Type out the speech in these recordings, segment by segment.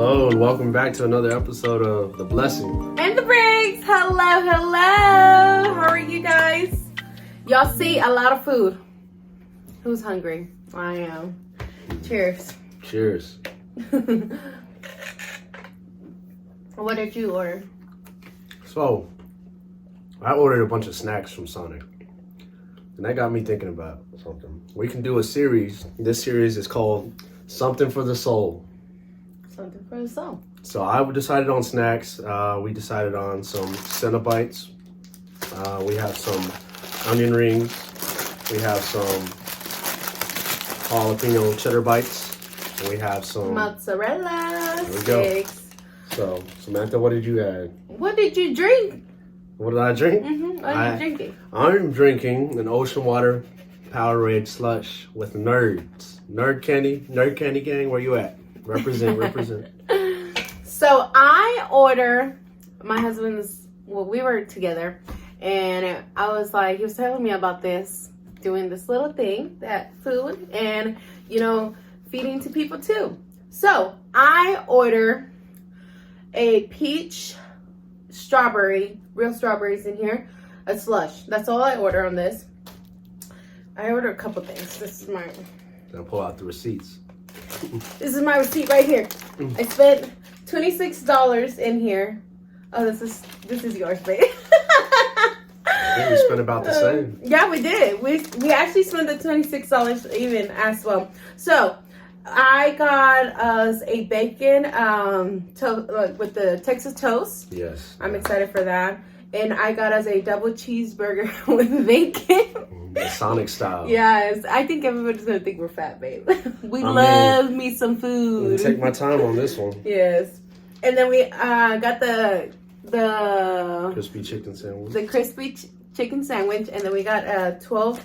Hello and welcome back to another episode of The Blessing. And the Briggs. Hello. How are you guys? Y'all see a lot of food. Who's hungry? I am. Cheers. Cheers. What did you order? So, I ordered a bunch of snacks from Sonic. And that got me thinking about something. We can do a series. This series is called Something for the Soul. Something for the soul. So I decided on snacks. We decided on some Cenobites. We have some onion rings. We have some jalapeno cheddar bites. And we have some Mozzarella There we go. sticks. So, Samantha, what did you add? What did you drink? What did I drink? What are you drinking? I'm drinking an ocean water Powerade slush with nerds. Nerd candy gang, where you at? Represent. So I order my husband's, we were together and I was like, he was telling me about this, doing this little thing, that food and, feeding to people too. So I order a peach strawberry, real strawberries in here, a slush. That's all I order on this. I order a couple things. This is my... I'll pull out the receipts. This is my receipt right here. I spent $26 in here. Oh, this is yours, babe. I think we spent about the same. Yeah, we did. We actually spent the $26 even as well. So I got us a bacon with the Texas toast. Yes. I'm excited for that. And I got us a double cheeseburger with bacon. The Sonic style. Yes, I think everybody's gonna think we're fat, babe. We love me some food. Take my time on this one. Yes, and then we got the Crispy chicken sandwich. The crispy chicken sandwich, and then we got 12.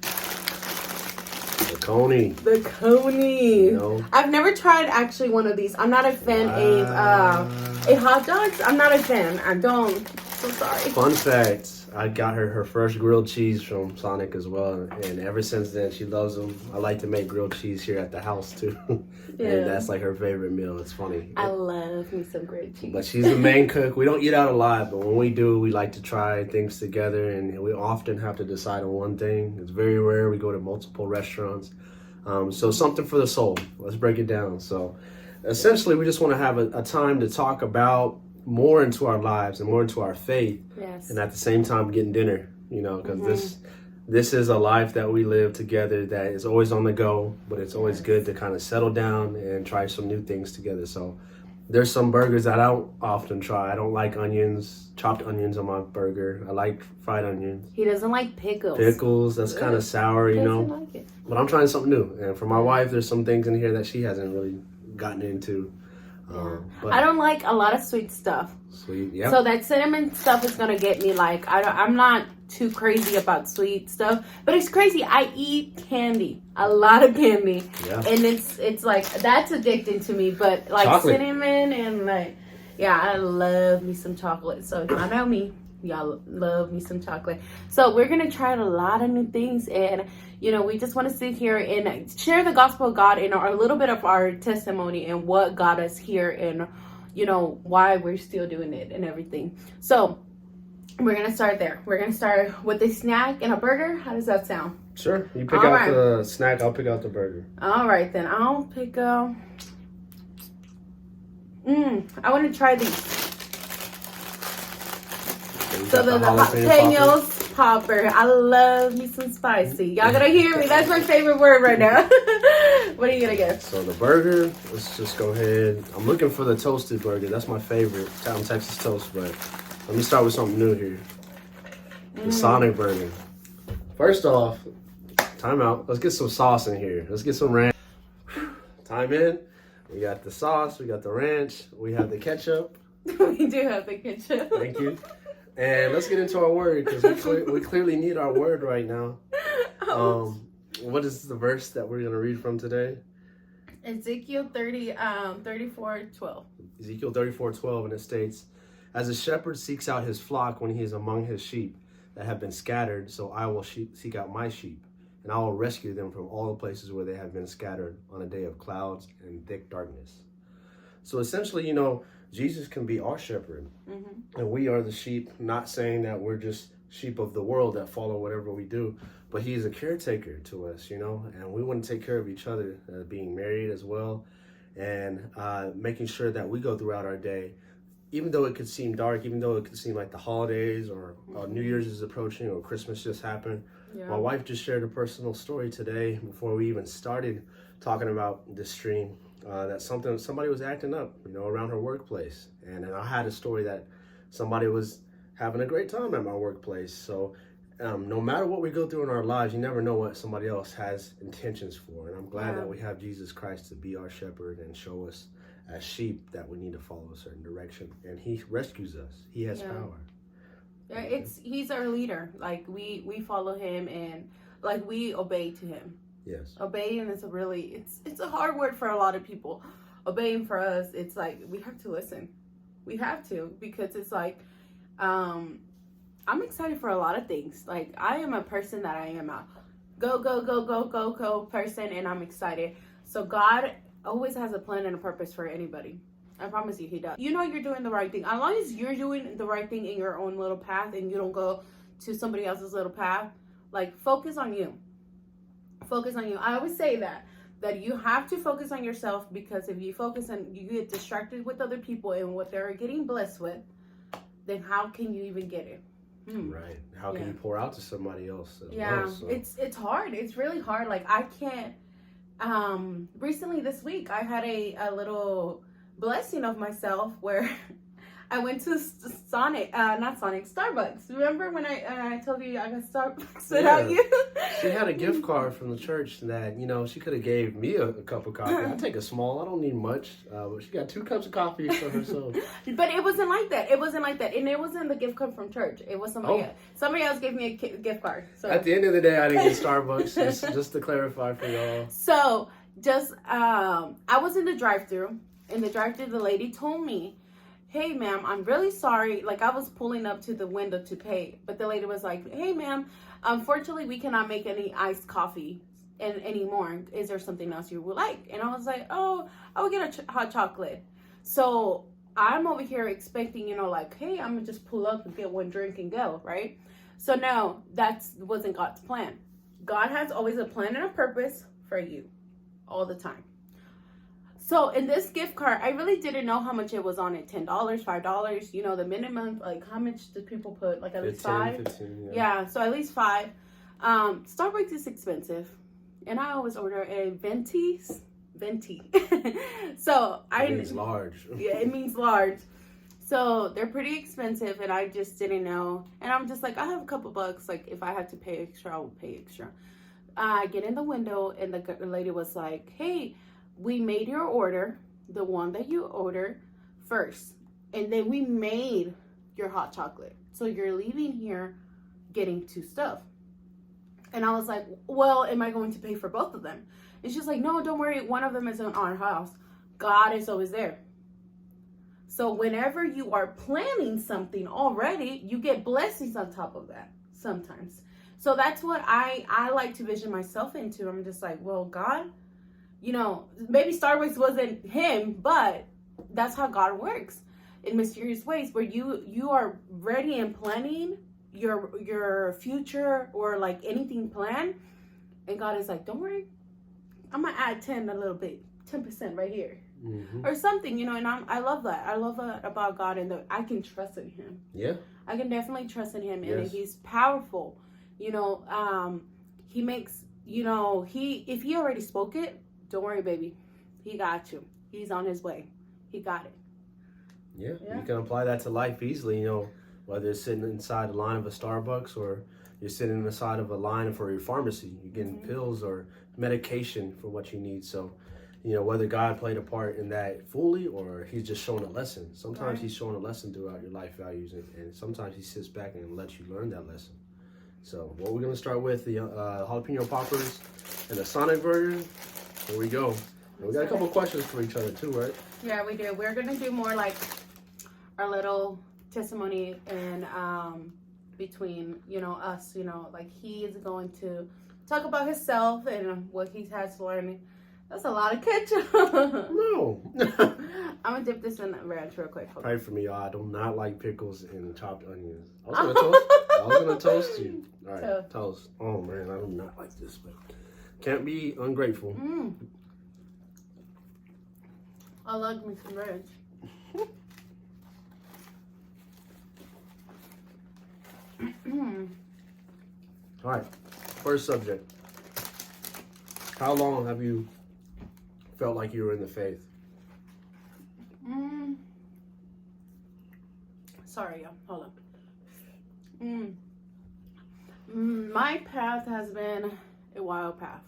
The coney. The coney. No. I've never tried actually one of these. I'm not a fan of hot dogs. I'm not a fan. I don't. So sorry. Fun fact, I got her first grilled cheese from Sonic as well, and ever since then she loves them. I like to make grilled cheese here at the house too. Yeah. And that's like her favorite meal. It's funny. I love me some grilled cheese. But she's the main cook. We don't eat out a lot, but when we do, we like to try things together, and we often have to decide on one thing. It's very rare we go to multiple restaurants. So something for the soul. Let's break it down. So essentially, we just want to have a time to talk about more into our lives and more into our faith. Yes. And at the same time getting dinner, because this is a life that we live together that is always on the go, but it's always good to kind of settle down and try some new things together. So there's some burgers that I don't often try. I don't like chopped onions on my burger. I like fried onions. He doesn't like pickles. Pickles, that's kind of sour, Like it. But I'm trying something new. And for my wife, there's some things in here that she hasn't really gotten into. But I don't like a lot of sweet stuff. Sweet, yeah. So that cinnamon stuff is gonna get me. Like I'm not too crazy about sweet stuff, but it's crazy. I eat candy, a lot of candy, and it's like that's addicting to me. But like chocolate. Cinnamon and I love me some chocolate. So y'all know me. Y'all love me some chocolate. So we're gonna try a lot of new things, and we just want to sit here and share the gospel of God and a little bit of our testimony and what got us here and why we're still doing it and everything. So we're gonna start there. We're gonna start with a snack and a burger. How does that sound? Sure. You pick out the snack, I'll pick out the burger. All right, then I'll pick up. I want to try these. So the jalapenos popper. I love me some spicy. Y'all gonna hear me. That's my favorite word right now. What are you gonna get? So the burger, let's just go ahead. I'm looking for the toasted burger. That's my favorite, Texas toast. But let me start with something new here. The Sonic burger. First off, time out. Let's get some sauce in here. Let's get some ranch. Time in. We got the sauce. We got the ranch. We have the ketchup. We do have the ketchup. Thank you. And let's get into our word, because we clearly need our word right now. What is the verse that we're going to read from today? Ezekiel 34:12. Ezekiel 34:12, and it states, "As a shepherd seeks out his flock when he is among his sheep that have been scattered, so I will seek out my sheep, and I will rescue them from all the places where they have been scattered on a day of clouds and thick darkness." So essentially, Jesus can be our shepherd, and we are the sheep. Not saying that we're just sheep of the world that follow whatever we do, but He's a caretaker to us, and we want to take care of each other, being married as well, and making sure that we go throughout our day, even though it could seem dark, even though it could seem like the holidays or New Year's is approaching or Christmas just happened. Yeah. My wife just shared a personal story today before we even started talking about this stream, that somebody was acting up, around her workplace. And I had a story that somebody was having a great time at my workplace. So no matter what we go through in our lives, you never know what somebody else has intentions for. And I'm glad that we have Jesus Christ to be our shepherd and show us as sheep that we need to follow a certain direction. And He rescues us. He has power. Yeah, He's our leader. Like we follow Him, and like we obey to Him. Yes. Obeying is it's a hard word for a lot of people. Obeying for us, it's like we have to listen. We have to, because it's like I'm excited for a lot of things. Like I am a person that I am a go person, and I'm excited. So God always has a plan and a purpose for anybody. I promise you, He does. You're doing the right thing. As long as you're doing the right thing in your own little path and you don't go to somebody else's little path, like focus on you. Focus on you. I always say that you have to focus on yourself, because if you focus on, you get distracted with other people and what they're getting blessed with, then how can you even get it? Right. How can you pour out to somebody else as well? So. It's hard. It's really hard. Like I can't. Recently this week I had a little blessing of myself where I went to Starbucks. Remember when I told you I got Starbucks without you? She had a gift card from the church that, she could have gave me a cup of coffee. I take a small, I don't need much, but she got 2 cups of coffee for herself. But it wasn't like that. And it wasn't the gift card from church. It was somebody else. Somebody else gave me a gift card. So at the end of the day, I didn't get Starbucks, just to clarify for y'all. So just, I was in the drive-thru. In the drive-thru, the lady told me, "Hey, ma'am, I'm really sorry." Like, I was pulling up to the window to pay. But the lady was like, "Hey, ma'am, unfortunately, we cannot make any iced coffee anymore. Is there something else you would like?" And I was like, "Oh, I would get a hot chocolate." So I'm over here expecting, like, hey, I'm going to just pull up and get one drink and go, right? So no, that wasn't God's plan. God has always a plan and a purpose for you all the time. So in this gift card, I really didn't know how much it was on it. $10, $5, the minimum, like how much do people put? Like at least 15, yeah, so at least 5. Starbucks is expensive. And I always order a venti. So it means large. Yeah, it means large. So they're pretty expensive, and I just didn't know. And I'm just like, I have a couple bucks. Like if I have to pay extra, I will pay extra. I get in the window, and the lady was like, "Hey, we made your order, the one that you ordered first, and then we made your hot chocolate. So you're leaving here getting 2 stuff." And I was like, "Well, am I going to pay for both of them?" And she's like, "No, don't worry. One of them is in our house. God is always there." So whenever you are planning something already, you get blessings on top of that sometimes. So that's what I like to vision myself into. I'm just like, well, God, maybe Starbucks wasn't Him, but that's how God works in mysterious ways, where you are ready and planning your future or like anything planned, and God is like, "Don't worry, I'm gonna add 10% right here." Mm-hmm. Or something, and I love that. I love that about God, and that I can trust in Him. Yeah, I can definitely trust in Him, and He's powerful. He makes, if He already spoke it, don't worry, baby. He got you. He's on His way. He got it. Yeah, you can apply that to life easily, whether it's sitting inside the line of a Starbucks or you're sitting inside of a line for your pharmacy. You're getting pills or medication for what you need. So, whether God played a part in that fully or He's just showing a lesson. Sometimes He's showing a lesson throughout your life values, and sometimes He sits back and lets you learn that lesson. So, what we're going to start with, the jalapeno poppers and the Sonic burger. Here we go. And we got a couple questions for each other too, right? Yeah, we do. We're going to do more like our little testimony and between, us, like He is going to talk about Himself and what He has learned That's a lot of ketchup. No. I'm gonna dip this in ranch real quick. Pray for me, y'all. I do not like pickles and chopped onions. I was gonna toast you. All right, toast. Oh man, I do not like this, but can't be ungrateful. I love me some ranch. All right, first subject. How long have you felt like you were in the faith? Sorry, y'all. Hold on. My path has been a wild path.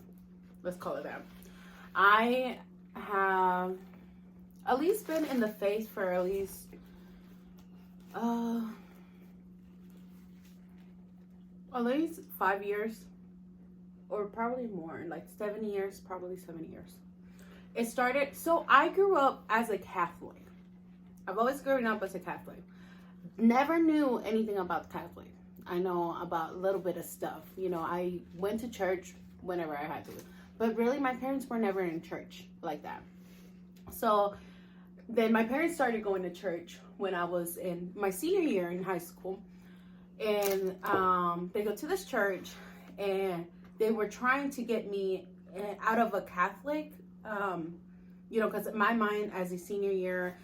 Let's call it that. I have at least been in the faith for at least at least 5 years, or probably more, like 7 years, probably 7 years. It started, so I grew up as a Catholic. I've always grown up as a Catholic. Never knew anything about Catholic. I know about a little bit of stuff. You know, I went to church whenever I had to. But really, my parents were never in church like that. So then my parents started going to church when I was in my senior year in high school. And they go to this church, and they were trying to get me out of a Catholic, you know, because in my mind as a senior year,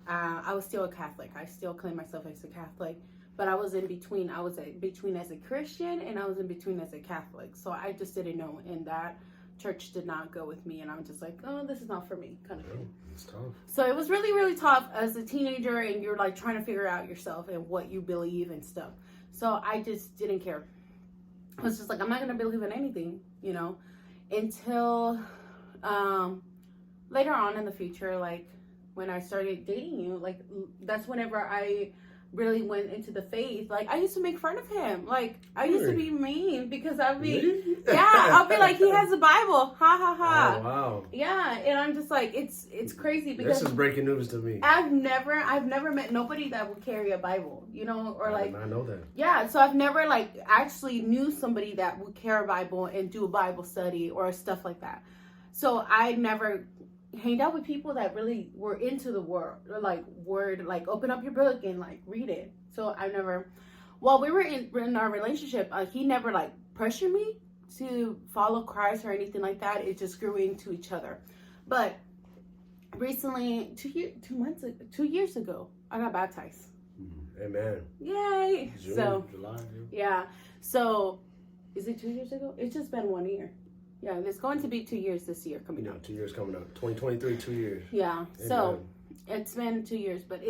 I was still a Catholic. I still claim myself as a Catholic, but I was in between. I was in between as a Christian, and I was in between as a Catholic. So I just didn't know, and that church did not go with me, and I'm just like, oh, this is not for me, kind of thing. It's tough. So it was really, really tough as a teenager, and you're like trying to figure out yourself and what you believe and stuff. So I just didn't care. I was just like, I'm not gonna believe in anything, you know, until later on in the future, like when I started dating you, like that's whenever I really went into the faith. Like I used to make fun of him. Like I used to be mean because I'd be, I'll be like, he has a Bible, ha ha ha. Oh, wow. Yeah, and I'm just like, it's crazy because this is breaking news to me. I've never met nobody that would carry a Bible, you know, or like I know that. Yeah, so I've never like actually knew somebody that would carry a Bible and do a Bible study or stuff like that. So I never hanged out with people that really were into the word, like open up your book and like read it. So I never, while we were in our relationship, he never like pressured me to follow Christ or anything like that. It just grew into each other. But recently, 2 years ago, I got baptized. Amen. Yay! June, July. Yeah. So is it 2 years ago? It's just been 1 year. Yeah, it's going to be 2 years this year coming up. 2 years coming up. 2023, 2 years. Yeah. Amen. So it's been 2 years, but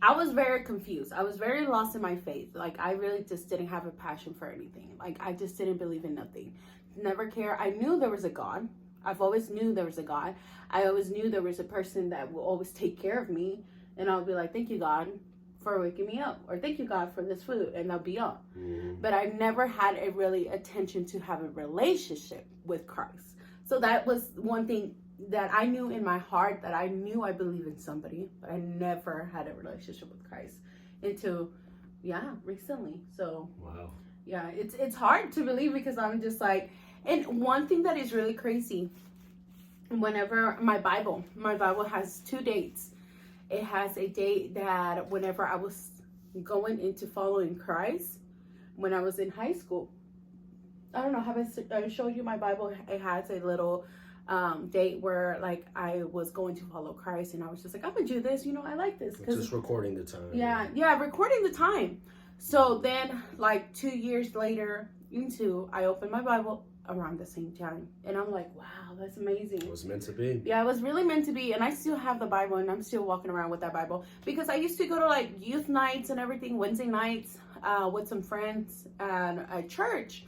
I was very confused. I was very lost in my faith. Like I really just didn't have a passion for anything. Like I just didn't believe in nothing. Never care. I knew there was a God. I've always knew there was a God. I always knew there was a person that will always take care of me. And I'll be like, thank you, God, for waking me up, or thank you, God, for this food, and that'll be all. But I never had a really attention to have a relationship with Christ. So that was one thing that I knew in my heart, that I knew I believe in somebody, but I never had a relationship with Christ until recently. So wow. Yeah, it's hard to believe because I'm just like, and one thing that is really crazy, whenever my Bible has 2 dates. It has a date that whenever I was going into following Christ, when I was in high school. I don't know, have I showed you my Bible? It has a little date where like I was going to follow Christ, and I was just like, I'm gonna do this, you know, I like this. Just recording the time. Yeah, recording the time. So then like 2 years later I opened my Bible around the same time, and I'm like, wow, that's amazing. It was meant to be. Yeah, it was really meant to be. And I still have the Bible, and I'm still walking around with that Bible because I used to go to like youth nights and everything, Wednesday nights with some friends at a church,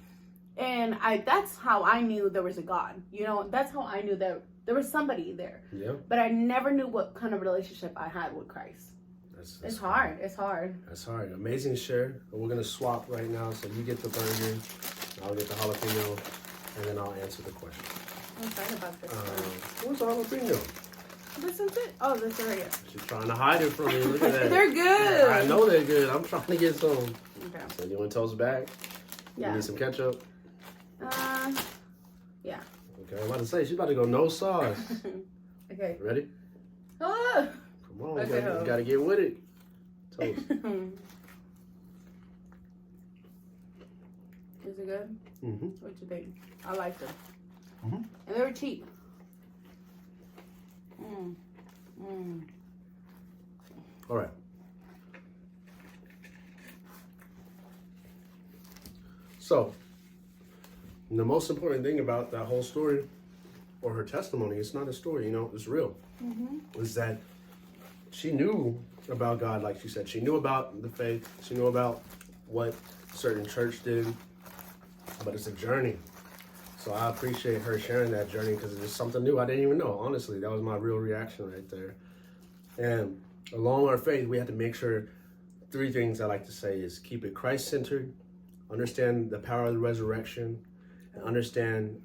and that's how I knew there was a God, you know. That's how I knew that there was somebody there. Yeah. But I never knew what kind of relationship I had with Christ. It's hard. It's hard. That's hard. Amazing share. We're gonna swap right now. So you get the burger, I'll get the jalapeno, and then I'll answer the question. I'm excited about this. What's the jalapeno? This is it. Oh, this is right here. She's trying to hide it from me. Look at that. They're good. I know they're good. I'm trying to get some. Okay. So you want toast back? Yeah. You need some ketchup? Yeah. Okay. Okay, I'm about to say, she's about to go no sauce. Okay. Ready? Oh. Come on, Okay, you gotta get with it. Toast. Is it good? Mm-hmm. What you think? I like them. Mm-hmm. And they were cheap. All right. So, the most important thing about that whole story, or her testimony, it's not a story, it's real, is that she knew about God, like she said. She knew about the faith. She knew about what certain church did, but it's a journey. So I appreciate her sharing that journey because it's something new I didn't even know. Honestly, that was my real reaction right there. And along our faith, we have to make sure 3 things I like to say is keep it Christ-centered, understand the power of the resurrection, and understand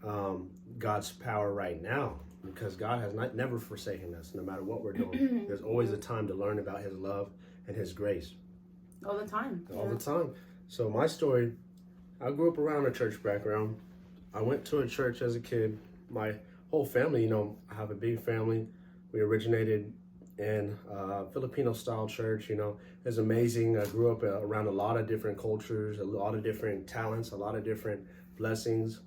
God's power right now, because God has never forsaken us, no matter what we're doing. There's always a time to learn about his love and his grace. All the time. All the time. So my story, I grew up around a church background. I went to a church as a kid. My whole family, I have a big family. We originated in Filipino-style church, It's amazing. I grew up around a lot of different cultures, a lot of different talents, a lot of different blessings,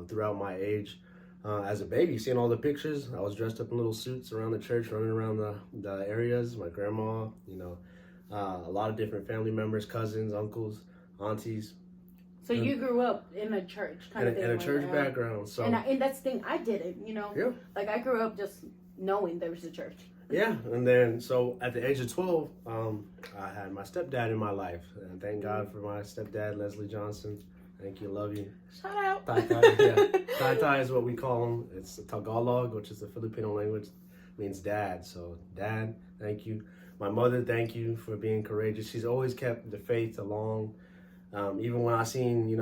throughout my age. As a baby, seeing all the pictures, I was dressed up in little suits around the church, running around the areas. My grandma, a lot of different family members, cousins, uncles, aunties. So you grew up in a church kind of thing. In a church background. So and that's the thing, I didn't, Yeah. Like I grew up just knowing there was a church. Yeah, and then so at the age of 12, I had my stepdad in my life. And thank God for my stepdad, Leslie Johnson. Thank you, love you. Shout out. Tai-tai, yeah. Tai-tai is what we call him. It's a Tagalog, which is the Filipino language, means dad. So dad, thank you. My mother, thank you for being courageous. She's always kept the faith along. Even when I seen,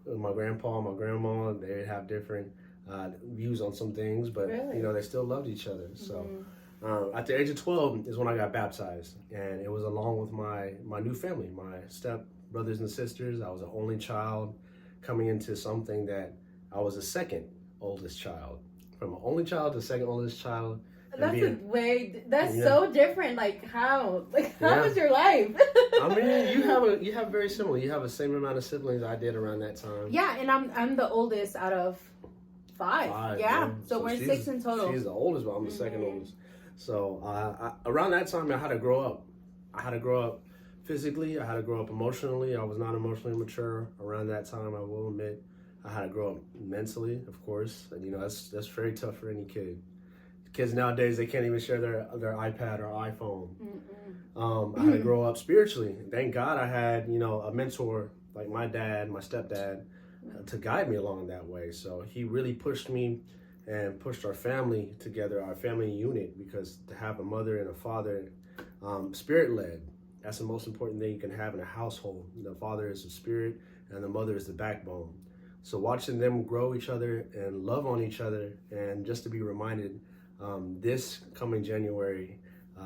my grandpa, my grandma, they have different views on some things, but Really? They still loved each other. So at the age of 12 is when I got baptized, and it was along with my new family, my step brothers and sisters. I was an only child coming into something that I was the second oldest child, from an only child to second oldest child. That's so different. Like how was your life? I mean, you have very similar. You have the same amount of siblings I did around that time. Yeah, and I'm the oldest out of 5. Yeah, so we're 6 in total. She's the oldest, but I'm the second oldest. So around that time, I had to grow up. I had to grow up physically. I had to grow up emotionally. I was not emotionally mature around that time, I will admit. I had to grow up mentally, of course. And, that's very tough for any kid. Kids nowadays, they can't even share their iPad or iPhone. I had to grow up spiritually. Thank God I had, a mentor like my dad, my stepdad, to guide me along that way. So he really pushed me and pushed our family together, our family unit, because to have a mother and a father, spirit-led, that's the most important thing you can have in a household. The father is the spirit and the mother is the backbone. So watching them grow each other and love on each other, and just to be reminded, this coming January,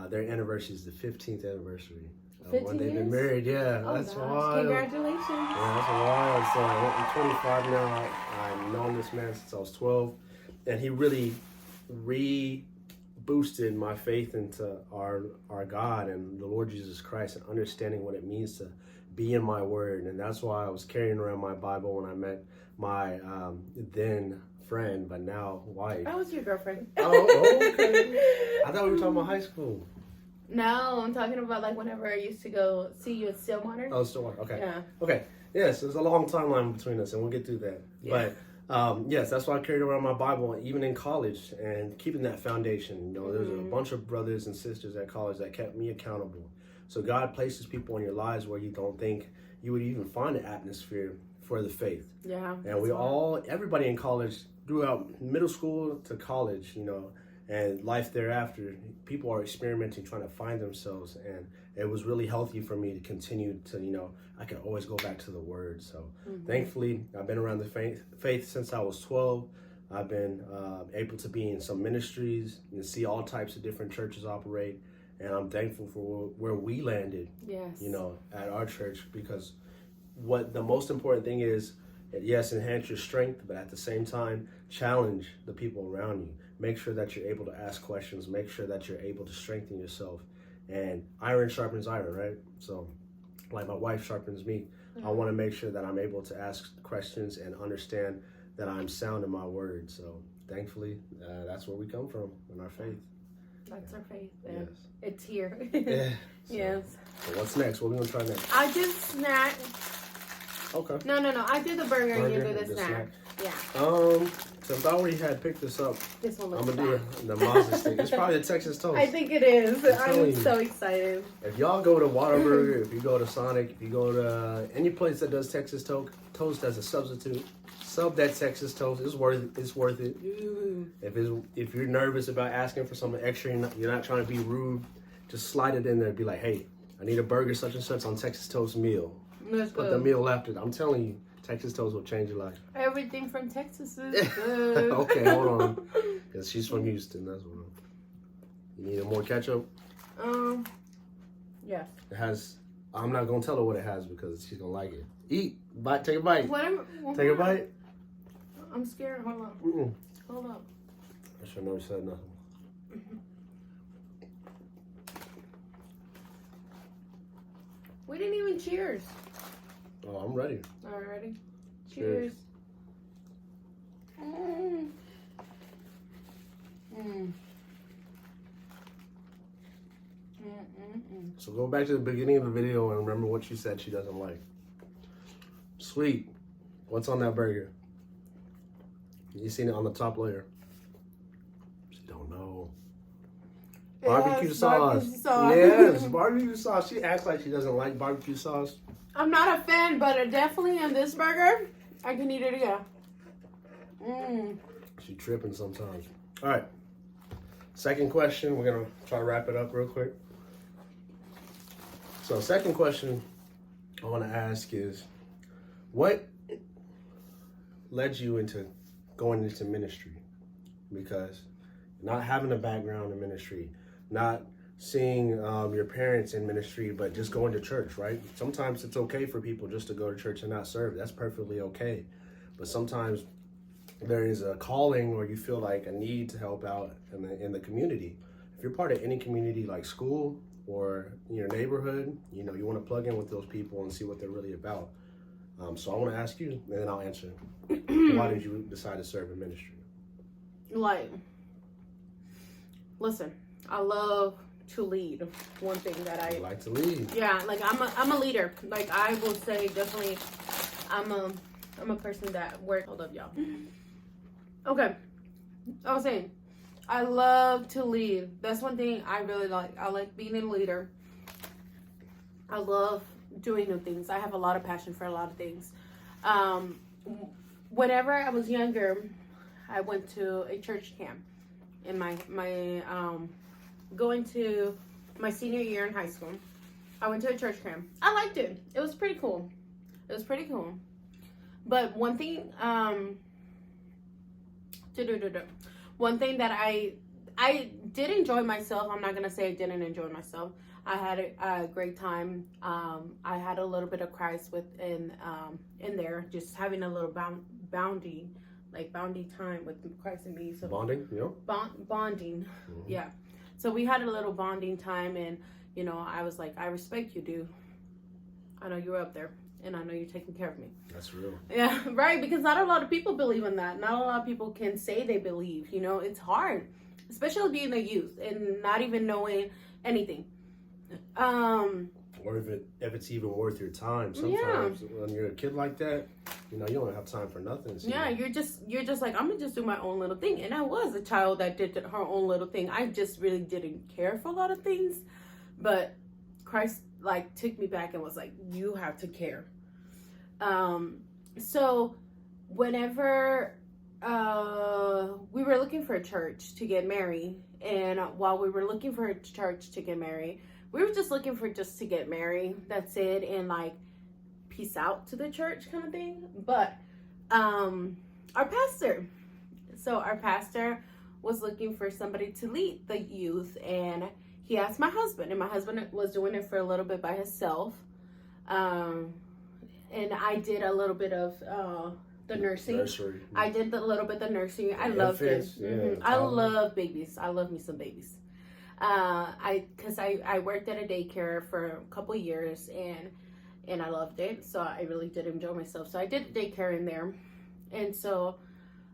their anniversary is the 15th anniversary. 15 when they've years? been married, yeah. Oh, that's gosh. wild. Congratulations. Yeah, that's wild. So I'm 25 now. I've known this man since I was 12. And he really boosted my faith into our God and the Lord Jesus Christ, and understanding what it means to be in my word. And that's why I was carrying around my Bible when I met my then friend, but now wife. That was your girlfriend. Oh, okay. I thought we were talking about high school. No, I'm talking about like whenever I used to go see you at Stillwater. Oh, Stillwater. Okay. Yeah. Okay. Yes, there's a long timeline between us, and we'll get through that. Yeah. But yes, that's why I carried around my Bible, even in college, and keeping that foundation. There's a bunch of brothers and sisters at college that kept me accountable. So God places people in your lives where you don't think you would even find an atmosphere for the faith. Yeah. And everybody in college, throughout middle school to college, and life thereafter, people are experimenting, trying to find themselves. And it was really healthy for me to continue to, I can always go back to the word. So thankfully, I've been around the faith since I was 12. I've been able to be in some ministries and see all types of different churches operate. And I'm thankful for where we landed, yes, at our church, because what the most important thing is Yes, enhance your strength, but at the same time, challenge the people around you. Make sure that you're able to ask questions. Make sure that you're able to strengthen yourself. And iron sharpens iron, right? So, like my wife sharpens me. I want to make sure that I'm able to ask questions and understand that I'm sound in my words. So, thankfully, that's where we come from in our faith. That's our faith. Yes. It's here. Yeah. So, Yes. So what's next? What are we going to try next? I did snack. Okay. No. I did the burger and you did the snack. Yeah. Since I already had picked this up, This one I'm looks going to do the Mazda stick. It's probably the Texas toast. I think it is. I'm telling you. so excited. If y'all go to Whataburger, if you go to Sonic, if you go to any place that does Texas toast as a substitute, sub that Texas toast. It's worth it. It's worth it. If you're nervous about asking for something extra, you're not trying to be rude, just slide it in there and be like, hey, I need a burger such and such on Texas toast meal. That's Put good. the meal after it. I'm telling you, Texas toast will change your life. Everything from Texas is good. Okay, hold on. Because she's from Houston. That's what. You need more ketchup? Yeah. It has. I'm not gonna tell her what it has because she's gonna like it. Eat, bite, take a bite. Whatever. Take a bite. I'm scared. Hold on. Hold up. I should never said nothing. We didn't even cheers. Oh, I'm ready. Alrighty. Cheers. Mm. So go back to the beginning of the video and remember what she said she doesn't like. Sweet. What's on that burger? You seen it on the top layer. She don't know. Barbecue sauce. Barbecue sauce. Yes, barbecue sauce. She acts like she doesn't like barbecue sauce. I'm not a fan, but definitely on this burger, I can eat it again. She tripping sometimes. All right. Second question. We're going to try to wrap it up real quick. So second question I want to ask is, what led you into going into ministry? Because not having a background in ministry, not seeing your parents in ministry, but just going to church, right? Sometimes it's okay for people just to go to church and not serve. That's perfectly okay. But sometimes there is a calling or you feel like a need to help out in the community. If you're part of any community like school or your neighborhood, you want to plug in with those people and see what they're really about. So I want to ask you, and then I'll answer. Why did you decide to serve in ministry? Listen, I love to lead. One thing that I like to lead. Yeah, like I'm a leader. Like I will say definitely, I'm a person that works. Hold up, y'all. Okay, I was saying, I love to lead. That's one thing I really like. I like being a leader. I love doing new things. I have a lot of passion for a lot of things. Whenever I was younger, I went to a church camp in my going to my senior year in high school. I went to a church camp. I liked it. It was pretty cool. But one thing, one thing that I did enjoy myself. I'm not gonna say I didn't enjoy myself. I had a great time. I had a little bit of Christ in there, just having a little bonding time with Christ and me. So bonding, bonding, yeah. So we had a little bonding time, and I was like, I respect you, dude. I know you're up there, and I know you're taking care of me. That's real. Yeah, right. Because not a lot of people believe in that. Not a lot of people can say they believe. It's hard, especially being a youth and not even knowing anything. Or if it's even worth your time. Sometimes when you're a kid like that, you don't have time for nothing. So you're just like, I'm gonna just do my own little thing. And I was a child that did her own little thing. I just really didn't care for a lot of things, but Christ took me back and was like, you have to care. So whenever we were looking for a church to get married, and while we were looking for a church to get married, we were just looking for just to get married. That's it. And peace out to the church kind of thing. But our pastor was looking for somebody to lead the youth, and he asked my husband, and my husband was doing it for a little bit by himself. And and I did a little bit of the nursing. Nursery. I did a little bit of nursing. I loved it. Yeah, I love babies. I love me some babies. I worked at a daycare for a couple years, and I loved it. So I really did enjoy myself. So I did daycare in there, and so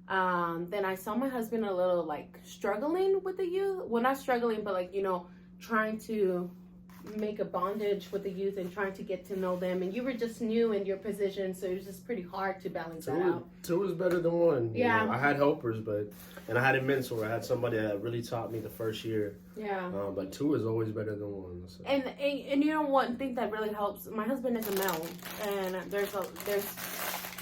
then I saw my husband a little like struggling with the youth. Well, not struggling, but like, you know, trying to make a bondage with the youth and trying to get to know them. And you were just new in your position, so it was just pretty hard to balance that out. Two is better than one. Yeah. You know, I had helpers, and I had a mentor. I had somebody that really taught me the first year. Yeah. But two is always better than one. So. And you know, one thing that really helps, my husband is a male, and there's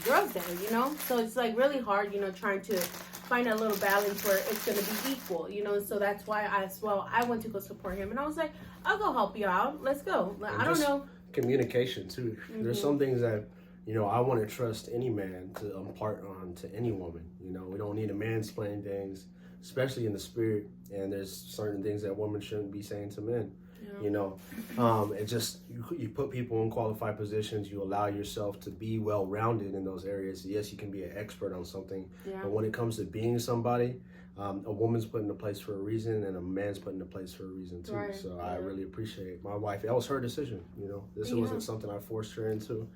girls there, you know, so it's like really hard, you know, trying to find a little balance where it's going to be equal, you know. So that's why I went to go support him, and I was like, I'll go help you out, let's go. I don't know, communication too. There's some things that, you know, I want to trust any man to impart on to any woman. You know, we don't need a mansplain things, especially in the spirit, and there's certain things that women shouldn't be saying to men. Yeah. You know, it just, you put people in qualified positions, you allow yourself to be well-rounded in those areas. Yes, you can be an expert on something, but when it comes to being somebody, a woman's put in a place for a reason, and a man's put in a place for a reason too. Right. So I really appreciate my wife. That was her decision. You know, this wasn't something I forced her into,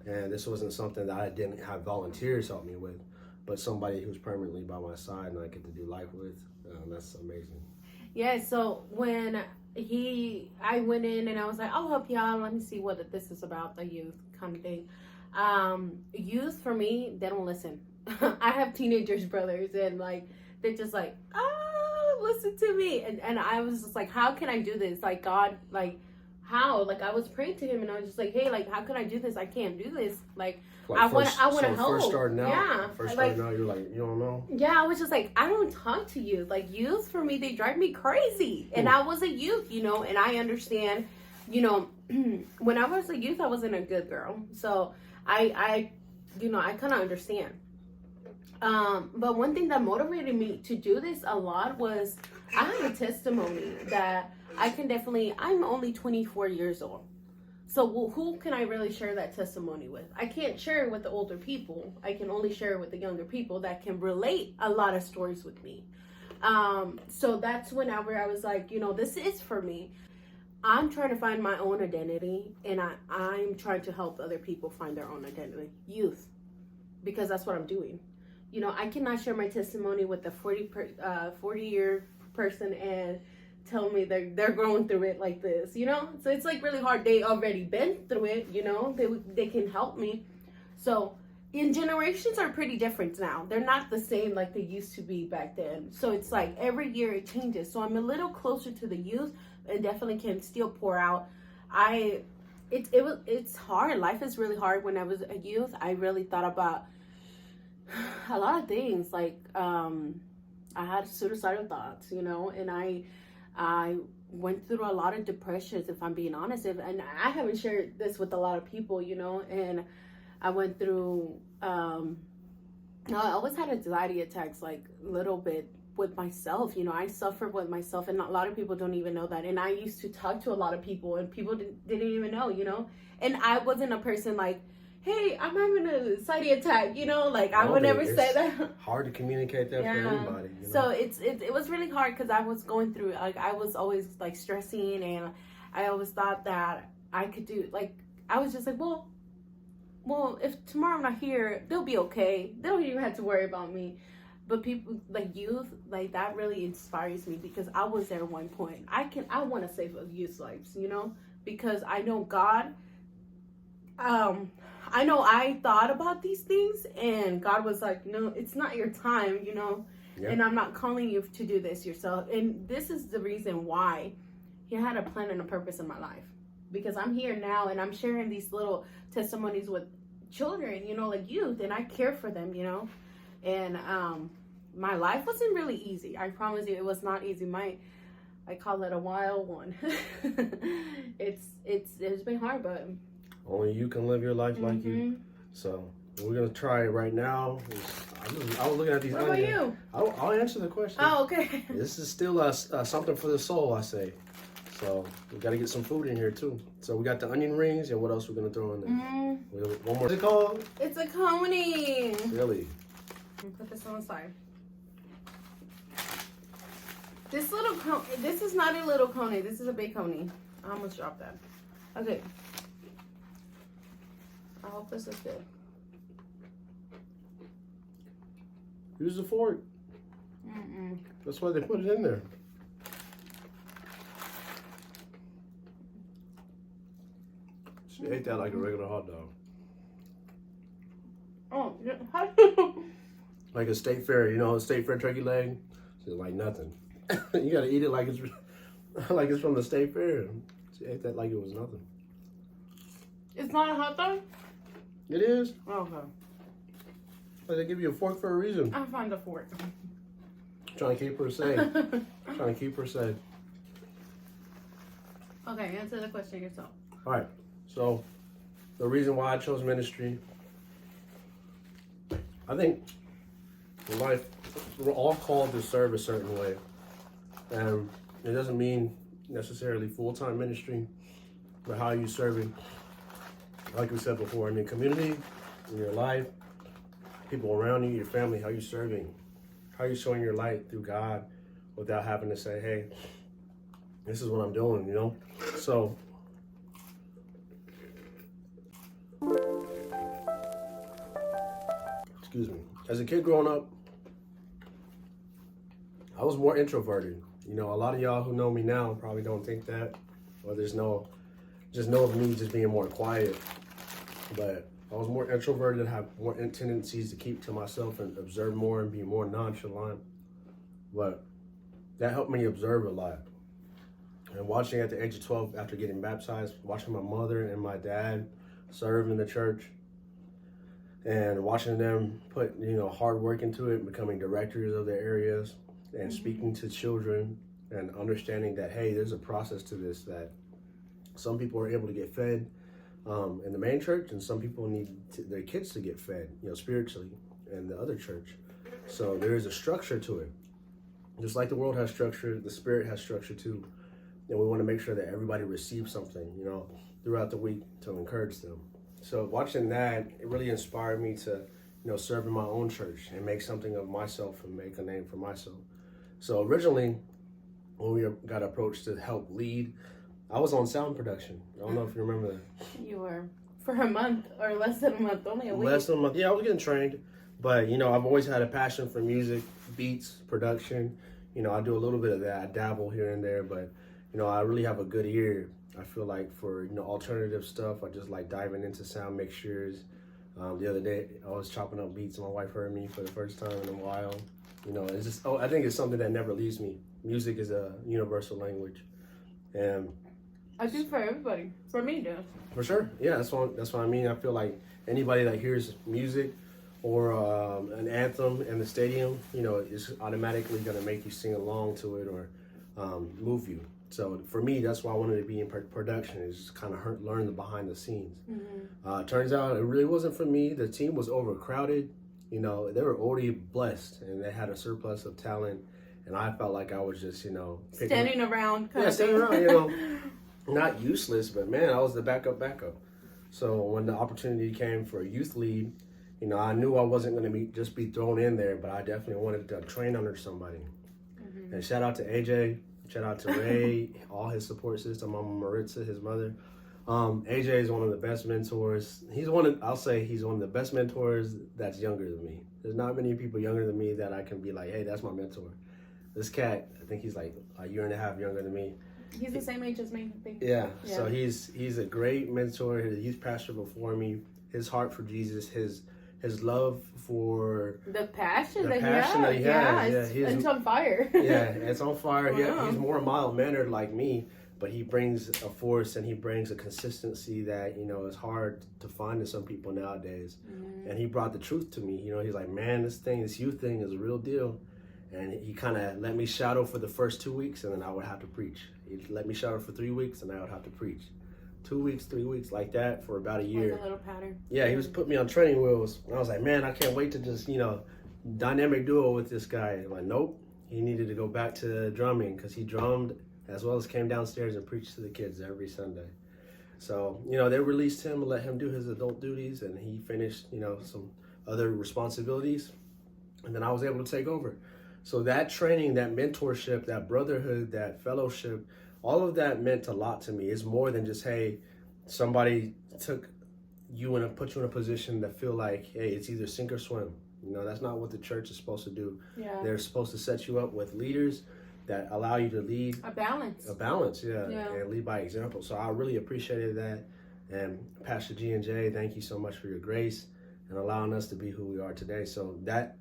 and this wasn't something that I didn't have volunteers help me with, but somebody who's permanently by my side and I get to do life with. That's amazing. Yeah, so when I went in and I was like, I'll help y'all, let me see what this is about, the youth kind of thing. Youth, for me, they don't listen. I have teenagers brothers, and like, they're just like, listen to me. And I was just like, how can I do this? Like, God, like, how? Like, I was praying to him, and I was just like, hey, like, how can I do this? I can't do this. Like I want to help. First starting out, like, you're like, you don't know? Yeah, I was just like, I don't talk to youth. Like, youth, for me, they drive me crazy. And I was a youth, you know, and I understand, you know, when I was a youth, I wasn't a good girl. So I you know, I kind of understand. But one thing that motivated me to do this a lot was I have a testimony that I can definitely, I'm only 24 years old. So who can I really share that testimony with? I can't share it with the older people. I can only share it with the younger people that can relate a lot of stories with me. So that's whenever I was like, you know, this is for me. I'm trying to find my own identity, and I'm trying to help other people find their own identity. Youth. Because that's what I'm doing. You know, I cannot share my testimony with a 40-year person and tell me they're going through it like this, you know. So it's like really hard. They already been through it, you know. They can help me. So in generations are pretty different now. They're not the same like they used to be back then. So it's like every year it changes. So I'm a little closer to the youth, and definitely can still pour out. It's hard. Life is really hard. When I was a youth, I really thought about a lot of things. Like I had suicidal thoughts, you know, and I went through a lot of depressions, if I'm being honest. And I haven't shared this with a lot of people, you know, and I went through, I always had anxiety attacks, like a little bit with myself, you know. I suffer with myself, and a lot of people don't even know that. And I used to talk to a lot of people, and people didn't even know, you know. And I wasn't a person like, hey, I'm having a anxiety attack, you know, like I would never say that. Hard to communicate that for anybody. You know? So it was really hard because I was going through, like, I was always like stressing, and I always thought that I could do, like, I was just like, well, if tomorrow I'm not here, they'll be okay. They don't even have to worry about me. But people like youth, like, that really inspires me, because I was there at one point. I want to save youth lives, you know, because I know God. I know I thought about these things, and God was like, no, it's not your time, you know, and I'm not calling you to do this yourself. And this is the reason why he had a plan and a purpose in my life, because I'm here now, and I'm sharing these little testimonies with children, you know, like youth, and I care for them, you know. And my life wasn't really easy. I promise you, it was not easy. I call it a wild one. It's been hard, but only you can live your life like you. So we're gonna try it right now. I was looking at these. What about you? I'll answer the question. Oh, okay. This is still something for the soul, I say. So we got to get some food in here too. So we got the onion rings, and what else we're gonna throw in there? One more. What's it called? It's a coney. Really? Put this on the side. This little this is not a little coney. This is a big coney. I almost dropped that. Okay. I hope this is good. Use the fork. That's why they put it in there. She ate that like a regular hot dog. Oh, yeah. Like a state fair, a state fair turkey leg. She's like nothing. You gotta eat it like it's from the state fair. She ate that like it was nothing. It's not a hot dog? It is. Okay. But they give you a fork for a reason. I'll find a fork. Trying to keep her safe. Trying to keep her safe. Okay, answer the question yourself. All right. So, the reason why I chose ministry, I think in life, we're all called to serve a certain way. And it doesn't mean necessarily full-time ministry, but how you serving, like we said before, in your community, in your life, people around you, your family, how you serving, how you showing your light through God without having to say, hey, this is what I'm doing, So, excuse me. As a kid growing up, I was more introverted. A lot of y'all who know me now probably don't think that, or just know of me just being more quiet. But I was more introverted and have more tendencies to keep to myself and observe more and be more nonchalant. But that helped me observe a lot. And watching at the age of 12, after getting baptized, watching my mother and my dad serve in the church, and watching them put, hard work into it, becoming directors of their areas, and speaking to children and understanding that, hey, there's a process to this, that some people are able to get fed in the main church, and some people need their kids to get fed, spiritually, in the other church. So there is a structure to it. Just like the world has structure, the spirit has structure too. And we want to make sure that everybody receives something, throughout the week to encourage them. So watching that, it really inspired me to, serve in my own church and make something of myself and make a name for myself. So originally, when we got approached to help lead, I was on sound production. I don't know if you remember that. You were for a month or less than a month, only a week. Less than a month. Yeah, I was getting trained. But, I've always had a passion for music, beats, production. I do a little bit of that. I dabble here and there, but, I really have a good ear. I feel like for, alternative stuff, I just like diving into sound mixtures. The other day, I was chopping up beats and my wife heard me for the first time in a while. It's just, I think it's something that never leaves me. Music is a universal language. And I think for everybody. For me, though. For sure. Yeah, that's what I mean. I feel like anybody that hears music or an anthem in the stadium, is automatically going to make you sing along to it or move you. So for me, that's why I wanted to be in production, is just kind of learn the behind the scenes. Turns out it really wasn't for me. The team was overcrowded. They were already blessed and they had a surplus of talent. And I felt like I was just, standing around. Standing around, not useless, but man, I was the backup. So when the opportunity came for a youth lead, I knew I wasn't going to just be thrown in there, but I definitely wanted to train under somebody. And shout out to AJ, shout out to Ray, all his support system, Mama Maritza, his mother. AJ is one of the best mentors. I'll say he's one of the best mentors that's younger than me. There's not many people younger than me that I can be like, hey, that's my mentor. This cat, I think he's like a year and a half younger than me. He's the same age as me, I think. Yeah. So he's a great mentor. He's a youth pastor before me. His heart for Jesus, his love for the passion that he has. Yeah, it's on fire. Yeah, it's on fire. Wow. Yeah, he's more mild-mannered like me, but he brings a force and he brings a consistency that is hard to find in some people nowadays. And he brought the truth to me. He's like, man, this youth thing is a real deal. And he kind of let me shadow for the first 2 weeks, and then I would have to preach. He'd let me shadow for 3 weeks, and I would have to preach. 2 weeks, 3 weeks, like that for about a year. Like a little pattern. Yeah, he was putting me on training wheels. And I was like, man, I can't wait to just, dynamic duo with this guy. I'm like, nope. He needed to go back to drumming because he drummed as well as came downstairs and preached to the kids every Sunday. So, you know, they released him and let him do his adult duties, and he finished, you know, some other responsibilities, and then I was able to take over. So that training, that mentorship, that brotherhood, that fellowship, all of that meant a lot to me. It's more than just, hey, somebody took you and put you in a position to feel like, hey, it's either sink or swim. You know, that's not what the church is supposed to do. Yeah. They're supposed to set you up with leaders that allow you to lead. A balance. Yeah. And lead by example. So I really appreciated that. And Pastor G and J, thank you so much for your grace and allowing us to be who we are today. So that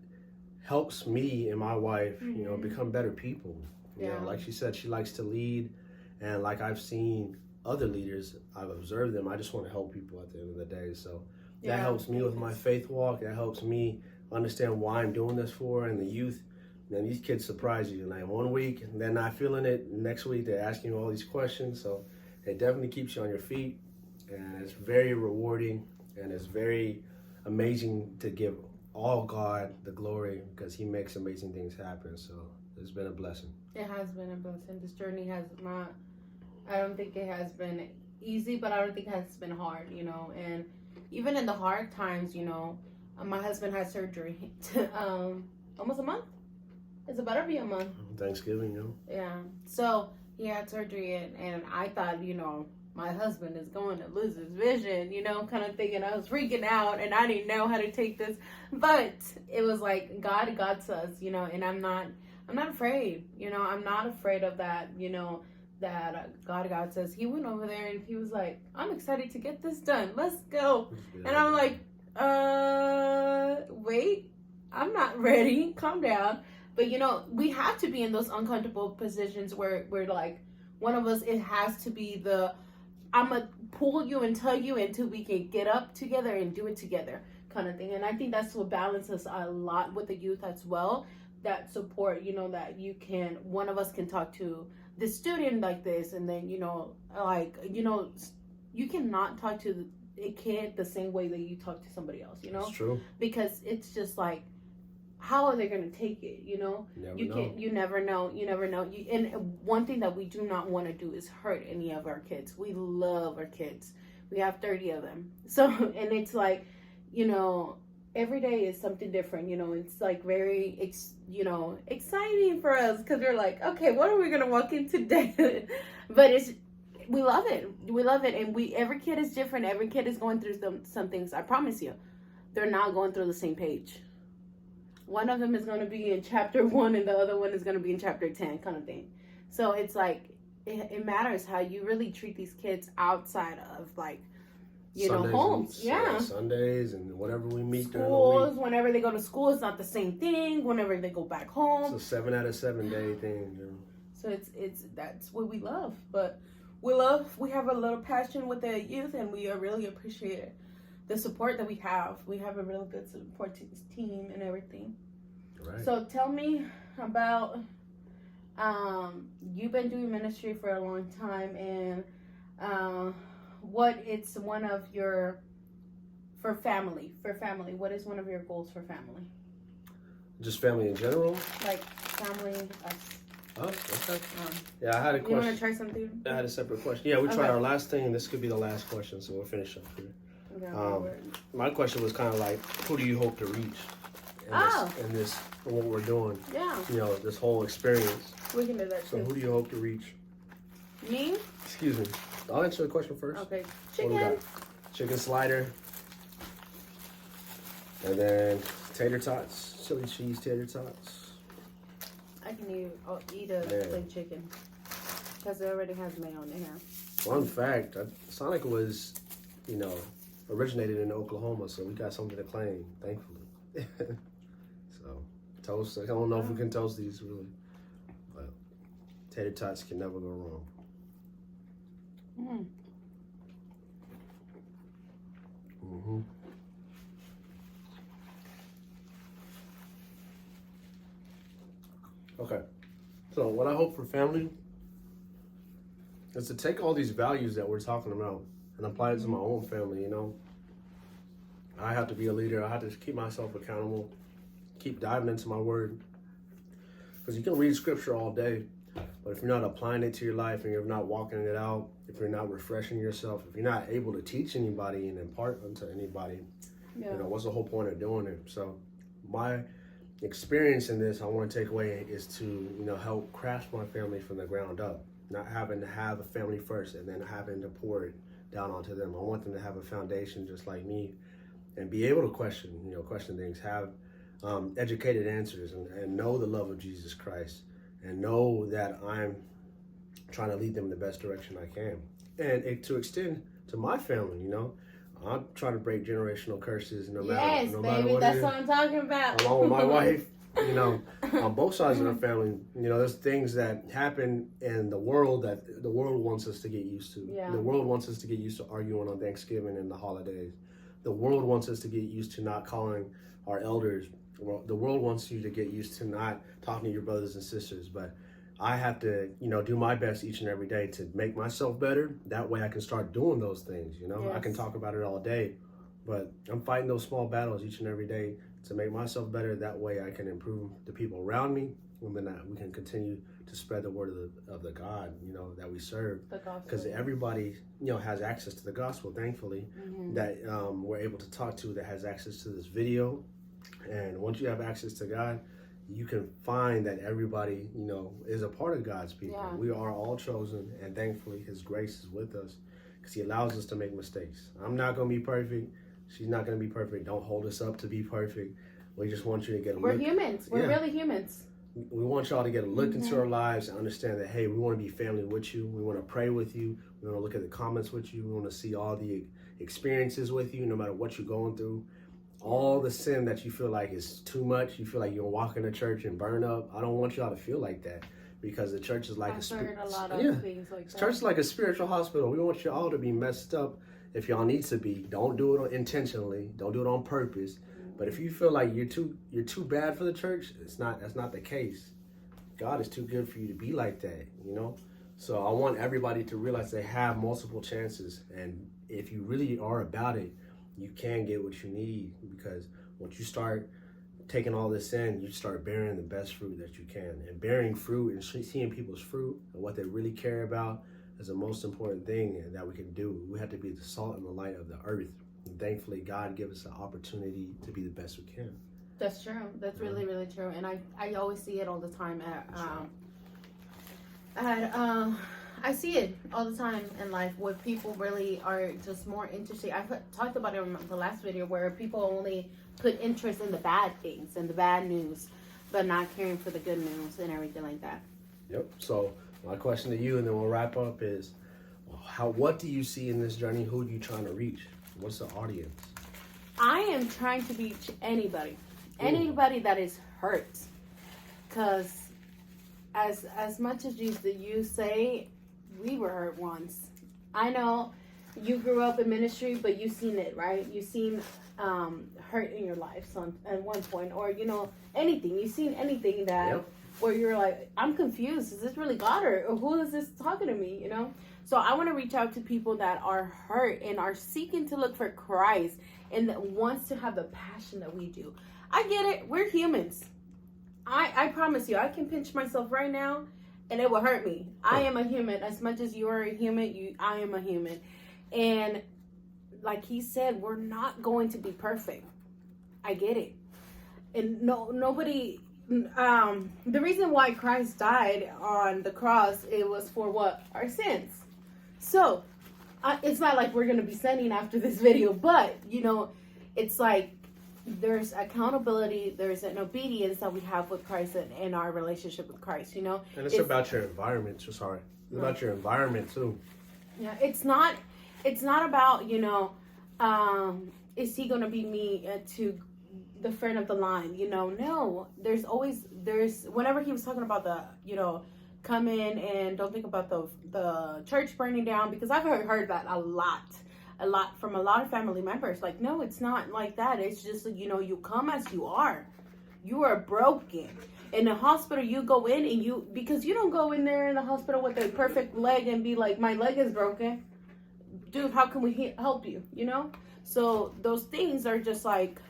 helps me and my wife, you know, become better people. You know, like she said, she likes to lead. And like I've seen other leaders, I've observed them. I just want to help people at the end of the day. So that helps me with my faith walk. That helps me understand why I'm doing this for. And the youth, man, these kids surprise you. Like 1 week, they're not feeling it. Next week, they're asking you all these questions. So it definitely keeps you on your feet. And it's very rewarding. And it's very amazing to give all God the glory because he makes amazing things happen. So it's been a blessing. It has been a blessing. This journey has not, I don't think it has been easy, but I don't think it has been hard, you know. And even in the hard times, you know, my husband had surgery almost a month. It's about to be a month. Thanksgiving, you know? Yeah. So he had surgery, and I thought, you know, my husband is going to lose his vision, you know, kind of thinking. I was freaking out and I didn't know how to take this. But it was like God got us, you know, and I'm not afraid, you know. I'm not afraid of that, you know, that God got us. He went over there and he was like, I'm excited to get this done. Let's go. Yeah. And I'm like, wait, I'm not ready. Calm down. But, you know, we have to be in those uncomfortable positions where we're like, one of us, it has to be I'm going to pull you and tug you until we can get up together and do it together kind of thing. And I think that's what balances a lot with the youth as well. That support, you know, that one of us can talk to the student like this. And then, you know, like, you know, you cannot talk to a kid the same way that you talk to somebody else, you know? That's true. Because it's just like, how are they going to take it, you know? You never know. And one thing that we do not want to do is hurt any of our kids. We love our kids. We have 30 of them. So, and it's like, you know, every day is something different, you know. It's like very, exciting for us because we're like, okay, what are we going to walk in today? But we love it. And every kid is different. Every kid is going through some things. I promise you, they're not going through the same page. One of them is going to be in chapter 1 and the other one is going to be in chapter 10 kind of thing. So it's like, it matters how you really treat these kids outside of like, you Sundays know, homes. Yeah. Sundays and whenever we meet during schools, the week. Whenever they go to school, it's not the same thing. Whenever they go back home. It's a 7 out of 7 day thing, you know. So that's what we love. But we have a little passion with the youth and we really appreciate the support that we have. We have a really good support team and everything. Right. So tell me about, you've been doing ministry for a long time, and what it's one of your, for family, what is one of your goals for family? Just family in general? Like family, us. Oh, okay. Yeah, I had a question. You want to try something? I had a separate question. Yeah, we tried our last thing. This could be the last question, so we'll finish up here. My question was kind of like, who do you hope to reach in this what we're doing? Yeah. You know, this whole experience. We can do that too. So who do you hope to reach? Me? Excuse me. I'll answer the question first. Okay. Chicken. Chicken slider. And then tater tots. Chili cheese tater tots. I can eat a plain chicken. Because it already has mayo in here. Fun fact, Sonic was, you know, originated in Oklahoma, so we got something to claim, thankfully. So, toast, I don't know if we can toast these, really. But tater tots can never go wrong. Mm-hmm. Okay, so what I hope for family is to take all these values that we're talking about and apply it to my own family, you know. I have to be a leader. I have to keep myself accountable, keep diving into my word. Because you can read scripture all day, But if you're not applying it to your life and you're not walking it out, if you're not refreshing yourself, if you're not able to teach anybody and impart unto anybody, what's the whole point of doing it? So my experience in this, I want to take away is to, help craft my family from the ground up, not having to have a family first and then having to pour it down onto them. I want them to have a foundation just like me and be able to question things, have educated answers and know the love of Jesus Christ and know that I'm trying to lead them in the best direction I can. And to extend to my family, I'm trying to break generational curses no matter what that's what I'm talking about. Along with my wife, on both sides of our family, there's things that happen in the world that the world wants us to get used to. Yeah. The world wants us to get used to arguing on Thanksgiving and the holidays. The world wants us to get used to not calling our elders. The world wants you to get used to not talking to your brothers and sisters. But I have to, do my best each and every day to make myself better. That way I can start doing those things, Yes. I can talk about it all day. But I'm fighting those small battles each and every day to make myself better. That way I can improve the people around me. And then we can continue to spread the word of the God, that we serve. Because everybody, has access to the gospel, thankfully, that we're able to talk to, that has access to this video. And once you have access to God, you can find that everybody, is a part of God's people. Yeah. We are all chosen, and thankfully His grace is with us because He allows us to make mistakes. I'm not going to be perfect. She's not going to be perfect. Don't hold us up to be perfect. We just want you to get a look. We're humans. We're really humans. We want y'all to get a look into our lives and understand that, hey, we want to be family with you. We want to pray with you. We want to look at the comments with you. We want to see all the experiences with you, no matter what you're going through. All the sin that you feel like is too much, you feel like you're walking to church and burn up. I don't want y'all to feel like that because the church is like I've heard a lot of things like that. Church is like a spiritual hospital. We want y'all to be messed up if y'all need to be. Don't do it intentionally. Don't do it on purpose. But if you feel like you're too bad for the church, that's not the case. God is too good for you to be like that, So I want everybody to realize they have multiple chances, and if you really are about it, you can get what you need, because once you start taking all this in, you start bearing the best fruit that you can. And bearing fruit and seeing people's fruit and what they really care about is the most important thing that we can do. We have to be the salt and the light of the earth. And thankfully, God gives us the opportunity to be the best we can. That's true. That's really, really true. And I always see it all the time I see it all the time in life where people really are just more interested. I've talked about it in the last video where people only put interest in the bad things and the bad news, but not caring for the good news and everything like that. Yep. So my question to you, and then we'll wrap up, is what do you see in this journey? Who are you trying to reach? What's the audience? I am trying to reach anybody that is hurt. Because as much as you say, we were hurt once. I know you grew up in ministry, but you've seen it, right? You've seen hurt in your life at one point, or anything. You've seen anything that where you're like, I'm confused. Is this really God, or who is this talking to me? So I want to reach out to people that are hurt and are seeking to look for Christ and that wants to have the passion that we do. I get it. We're humans. I promise you, I can pinch myself right now and it will hurt me. I am a human. As much as you are a human, I am a human. And like he said, we're not going to be perfect. I get it. And nobody, the reason why Christ died on the cross, it was for what? Our sins. So it's not like we're going to be sinning after this video, but it's like there's accountability, there's an obedience that we have with Christ and our relationship with Christ, And it's about your environment, it's about your environment too. Yeah, it's not about, is he going to be me to the front of the line, No, there's whenever he was talking about the, come in and don't think about the church burning down, because I've heard that a lot from a lot of family members. Like, no, it's not like that. It's just, you come as you are. You are broken. In the hospital, you go in and because you don't go in there in the hospital with a perfect leg and be like, my leg is broken. Dude, how can we help you? So those things are just like,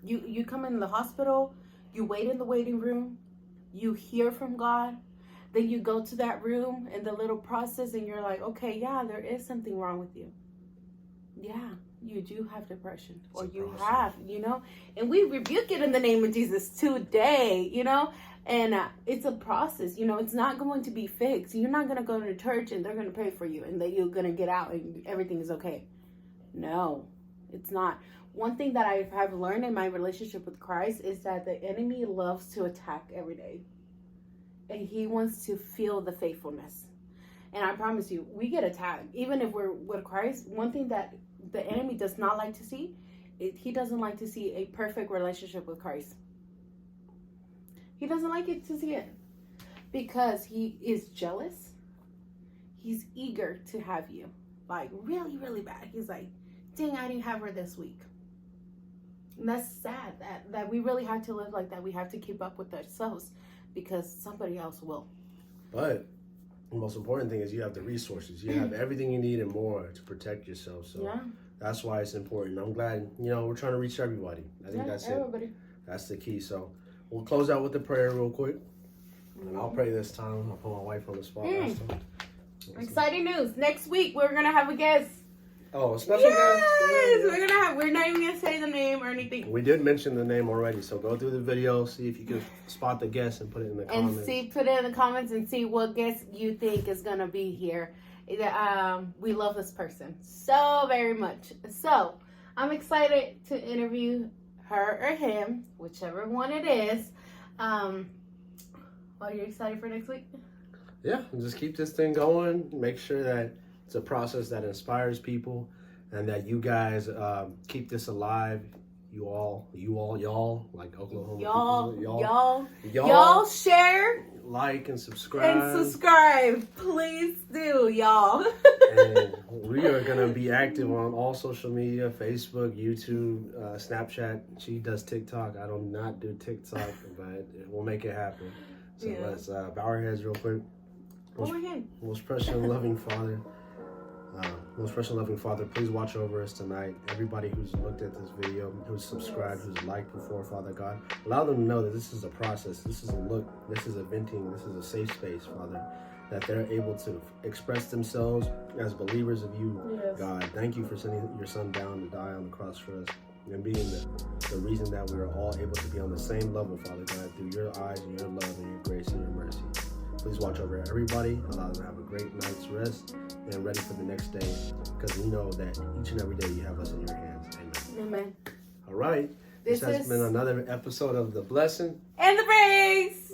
you come in the hospital, you wait in the waiting room, you hear from God, then you go to that room and the little process and you're like, okay, yeah, there is something wrong with you. Yeah, you do have depression, or you have, you know, and we rebuke it in the name of Jesus today, you know, and it's a process, you know, it's not going to be fixed. You're not going to go to church and they're going to pray for you and then you're going to get out and everything is okay. No, it's not. One thing that I have learned in my relationship with Christ is that the enemy loves to attack every day. And he wants to feel the faithfulness. And I promise you, we get attacked. Even if we're with Christ, one thing that the enemy does not like to see, he doesn't like to see a perfect relationship with Christ. He doesn't like it to see it. Because he is jealous. He's eager to have you. Like, really, really bad. He's like, dang, I didn't have her this week. And that's sad that we really have to live like that. We have to keep up with ourselves because somebody else will. But the most important thing is you have the resources. You have everything you need and more to protect yourself. So yeah, that's why it's important. I'm glad, you know, we're trying to reach everybody. I think that's everybody. It. That's the key. So we'll close out with the prayer real quick. And I'll pray this time. I'll put my wife on the spot last time. Exciting news. Next week, we're going to have a guest. Oh, a special guest? Yes, we're not even going to say the name or anything. We did mention the name already, so go through the video, see if you can spot the guest and put it in the comments. And put it in the comments and see what guest you think is going to be here. We love this person so very much. So, I'm excited to interview her or him, whichever one it is. Are you excited for next week? Yeah, just keep this thing going. Make sure that it's a process that inspires people and that you guys keep this alive. Y'all, like Oklahoma y'all share, like, and subscribe. Please do, y'all. And we are going to be active on all social media, Facebook, YouTube, Snapchat. She does TikTok. I do not do TikTok, but we'll make it happen. So let's bow our heads real quick. Most precious and loving Father, please watch over us tonight. Everybody who's looked at this video, who's subscribed, who's liked before, Father God, allow them to know that this is a process, this is a look, this is a venting, this is a safe space, Father, that they're able to express themselves as believers of you, God. Thank you for sending your son down to die on the cross for us and being the reason that we are all able to be on the same level, Father God, through your eyes and your love and your grace and your mercy. Please watch over everybody. Allow them to have a great night's rest and ready for the next day, because we know that each and every day you have us in your hands. Amen. All right. This has been another episode of The Blessing and the Praise.